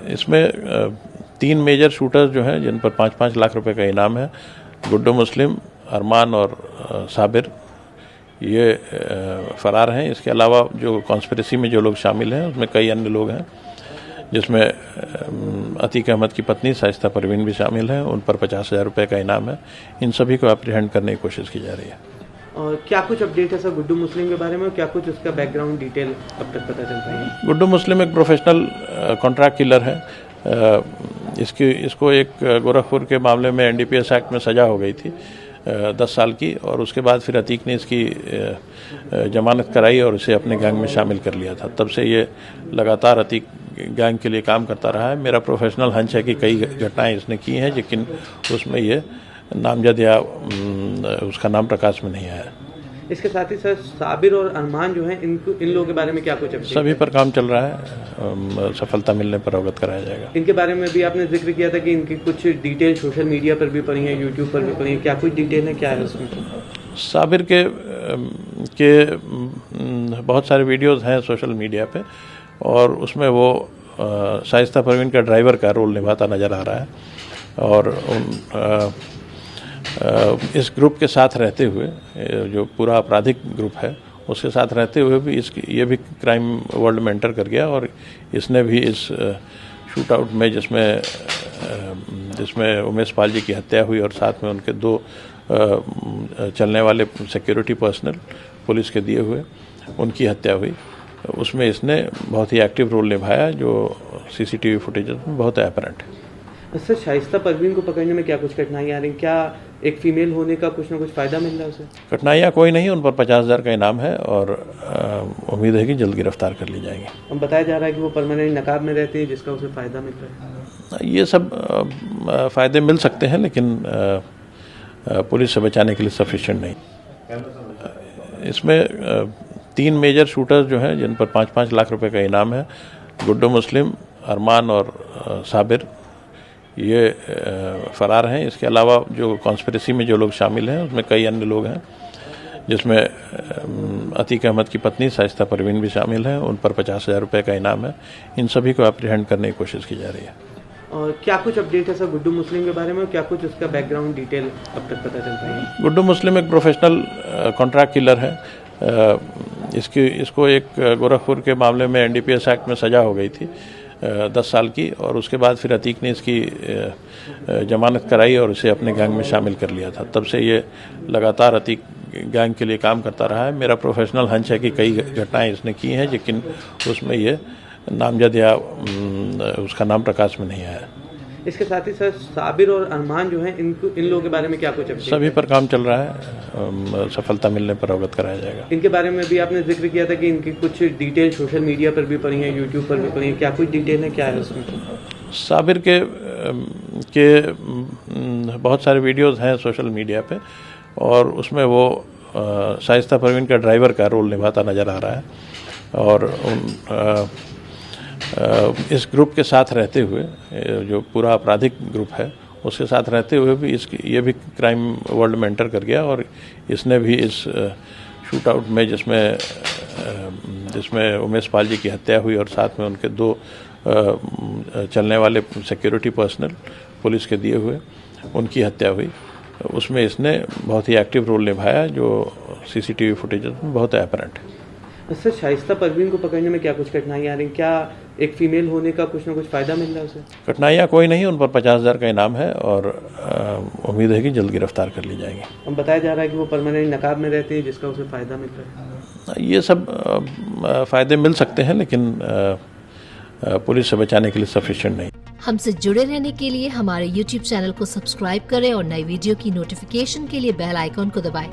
इसमें 3 major shooters जो हैं जिन पर 5-5 लाख रुपए का इनाम है, गुड्डू मुस्लिम, अरमान और साबिर, ये फरार हैं। इसके अलावा जो कॉन्स्पिरेसी में जो लोग शामिल हैं उसमें कई अन्य लोग हैं, जिसमें अतीक अहमद की पत्नी शाइस्ता परवीन भी शामिल हैं। उन पर 50,000 रुपये का इनाम है। इन सभी को अप्रीहेंड करने की कोशिश की जा रही है। और क्या कुछ अपडेट है सर गुड्डू मुस्लिम के बारे में, और क्या कुछ उसका बैकग्राउंड डिटेल अब तक पता चल पाई है? गुड्डू मुस्लिम एक प्रोफेशनल कॉन्ट्रैक्ट किलर है। इसको एक गोरखपुर के मामले में NDPS एक्ट में सज़ा हो गई थी 10 साल की, और उसके बाद फिर अतीक ने इसकी जमानत कराई और इसे अपने गैंग में शामिल कर लिया था। तब से ये लगातार अतीक गैंग के लिए काम करता रहा है। मेरा प्रोफेशनल हंच है कि कई घटनाएं इसने की हैं, लेकिन उसमें ये नामजद या उसका नाम प्रकाश में नहीं आया। इसके साथ ही सर साबिर और अरमान जो हैं, इन लोगों के बारे में क्या कुछ अपडेट? सभी पर काम चल रहा है। सफलता मिलने पर अवगत कराया जाएगा। इनके बारे में भी आपने जिक्र किया था कि इनकी कुछ डिटेल सोशल मीडिया पर भी पड़ी है, यूट्यूब पर भी पड़ी है। क्या कुछ डिटेल है, क्या है उसमें? साबिर के बहुत सारे वीडियोस हैं सोशल मीडिया पे, और उसमें वो शाइस्ता परवीन का ड्राइवर का रोल निभाता नज़र आ रहा है। और इस ग्रुप के साथ रहते हुए, जो पूरा आपराधिक ग्रुप है उसके साथ रहते हुए भी ये भी क्राइम वर्ल्ड में एंटर कर गया, और इसने भी इस शूट आउट में जिसमें उमेश पाल जी की हत्या हुई और साथ में उनके 2 चलने वाले सिक्योरिटी पर्सनल पुलिस के दिए हुए उनकी हत्या हुई, उसमें इसने बहुत ही एक्टिव रोल निभाया, जो CCTV फुटेज में बहुत अपरेंट है। सर शाइस्ता परवीन को पकड़ने में क्या कुछ कठिनाई आ रही? क्या एक फीमेल होने का कुछ ना कुछ फ़ायदा मिल रहा है उसे? कठिनाइयाँ कोई नहीं, उन पर 50,000 का इनाम है, और उम्मीद है कि जल्द गिरफ्तार कर ली जाएंगी। अब बताया जा रहा है कि वो परमानेंट नकाब में रहते हैं, जिसका उसे फ़ायदा मिल रहा है। ये सब फ़ायदे मिल सकते हैं, लेकिन पुलिस से बचाने के लिए सफिशिएंट नहीं। इसमें 3 मेजर शूटर्स जो हैं जिन पर 5-5 लाख रुपए का इनाम है, गुड्डू मुस्लिम, अरमान और साबिर, ये फरार हैं। इसके अलावा जो कॉन्स्पिरेसी में जो लोग शामिल हैं उसमें कई अन्य लोग हैं, जिसमें अतीक अहमद की पत्नी शाइस्ता परवीन भी शामिल हैं। उन पर 50,000 रुपये का इनाम है। इन सभी को अप्रीहेंड करने की कोशिश की जा रही है। और क्या कुछ अपडेट है सर गुड्डू मुस्लिम के बारे में, और क्या कुछ उसका बैकग्राउंड डिटेल अब तक पता चल पाई है? गुड्डू मुस्लिम एक प्रोफेशनल कॉन्ट्रैक्ट किलर है। इसको एक गोरखपुर के मामले में NDPS एक्ट में सज़ा हो गई थी 10 साल की, और उसके बाद फिर अतीक ने इसकी जमानत कराई और इसे अपने गैंग में शामिल कर लिया था। तब से ये लगातार अतीक गैंग के लिए काम करता रहा है। मेरा प्रोफेशनल हंच है कि कई घटनाएं इसने की हैं, लेकिन उसमें ये नामजद या उसका नाम प्रकाश में नहीं आया। इसके साथ ही सर साबिर और अरमान जो हैं, इन लोगों के बारे में क्या कुछ अपडेट? सभी पर काम चल रहा है। सफलता मिलने पर अवगत कराया जाएगा। इनके बारे में भी आपने जिक्र किया था कि इनकी कुछ डिटेल सोशल मीडिया पर भी पड़ी है, यूट्यूब पर भी पड़ी है। क्या कुछ डिटेल है, क्या है उसमें? साबिर के बहुत सारे वीडियोस हैं सोशल मीडिया पे, और उसमें वो शाइस्ता परवीन का ड्राइवर का रोल निभाता नज़र आ रहा है। और इस ग्रुप के साथ रहते हुए, जो पूरा आपराधिक ग्रुप है उसके साथ रहते हुए भी ये भी क्राइम वर्ल्ड में एंटर कर गया, और इसने भी इस शूट आउट में जिसमें उमेश पाल जी की हत्या हुई और साथ में उनके 2 चलने वाले सिक्योरिटी पर्सनल पुलिस के दिए हुए उनकी हत्या हुई, उसमें इसने बहुत ही एक्टिव रोल निभाया, जो CCTV फुटेज में बहुत अपरेंट है। सर शाइस्ता परवीन को पकड़ने में क्या कुछ कठिनाई आ रही? क्या एक फीमेल होने का कुछ ना कुछ फ़ायदा मिल रहा है उसे? कठिनाइयाँ कोई नहीं, उन पर 50,000 का इनाम है, और उम्मीद है कि जल्द गिरफ्तार कर ली जाएंगी। अब बताया जा रहा है कि वो परमानेंट नकाब में रहते हैं, जिसका उसे फ़ायदा मिल रहा है। ये सब फ़ायदे मिल सकते हैं, लेकिन पुलिस से बचाने के लिए सफिशिएंट नहीं। हमसे जुड़े रहने के लिए हमारे YouTube चैनल को सब्सक्राइब करें और नई वीडियो की नोटिफिकेशन के लिए बेल आइकॉन को दबाएं।